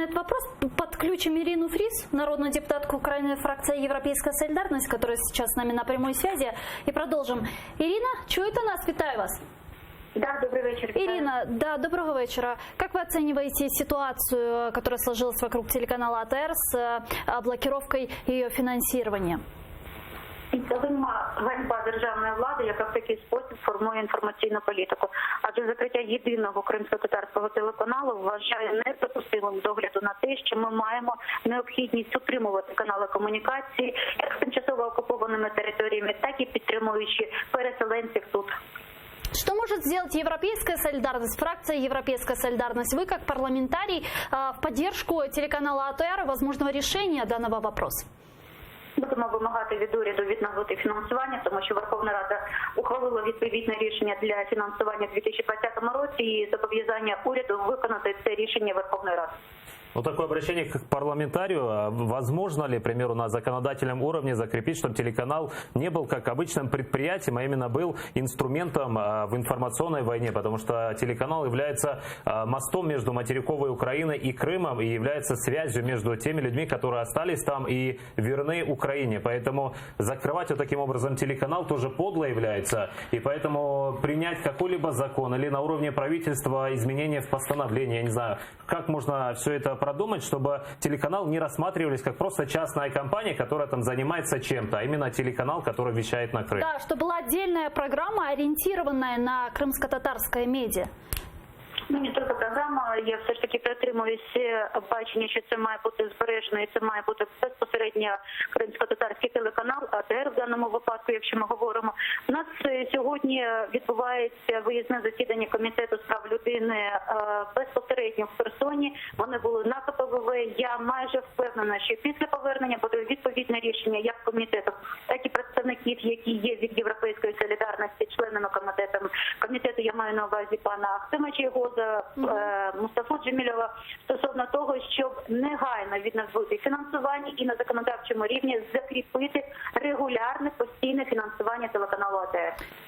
на этот вопрос подключим Ирину Фрис, народную депутатку Украины, фракция «Европейская солидарность», которая сейчас с нами на прямой связи, и продолжим. Ирина, чуєте нас? Вітаю вас. Да, добрый вечер. Ирина, да, доброго вечера. Как вы оцениваете ситуацию, которая сложилась вокруг телеканала АТР с блокировкой ее финансирования? Це ганьба державної влади, яка в такий спосіб формує інформаційну політику. Адже закриття єдиного кримсько-татарського телеканалу вважає неприпустимим з огляду на те, що ми маємо необхідність утримувати канали комунікації як з тимчасово окупованими територіями, так і підтримуючи переселенців тут. Что может сделать Европейская солидарность, фракция Европейская солидарность? Вы, как парламентарий, в поддержку телеканала АТР и возможного решения данного вопроса? Будемо вимагати від уряду відновити фінансування, тому що Верховна Рада ухвалила відповідне рішення для фінансування у 2020 році і зобов'язання уряду виконати це рішення Верховної Ради. Ну, такое обращение к парламентарию. Возможно ли, к примеру, на законодательном уровне закрепить, чтобы телеканал не был как обычным предприятием, а именно был инструментом в информационной войне? Потому что телеканал является мостом между материковой Украиной и Крымом и является связью между теми людьми, которые остались там и верны Украине. Поэтому закрывать вот таким образом телеканал тоже подло является. И поэтому принять какой-либо закон или на уровне правительства изменения в постановлении, я не знаю, как можно все это продумать, чтобы телеканал не рассматривались как просто частная компания, которая там занимается чем-то, а именно телеканал, который вещает на Крым. Да, что была отдельная программа, ориентированная на крымско-татарское медиа. Ну, не тільки програма, я все ж таки притримуюся бачення, що це має бути збережено і це має бути безпосередньо кримсько-татарський телеканал, АТР в даному випадку, якщо ми говоримо. У нас сьогодні відбувається виїзне засідання Комітету з прав людини безпосередньо в персоні. Вони були на КПВВ. Я майже впевнена, що після повернення буде відповідне рішення як комітету, так і представників, які є від Європейської солідарності, членами комітету, я маю на увазі пана Ахтемовича Єгоза, Мустафу Джемілєва, стосовно того, щоб негайно відновити фінансування і на законодавчому рівні закріпити регулярне постійне фінансування телеканалу АТР.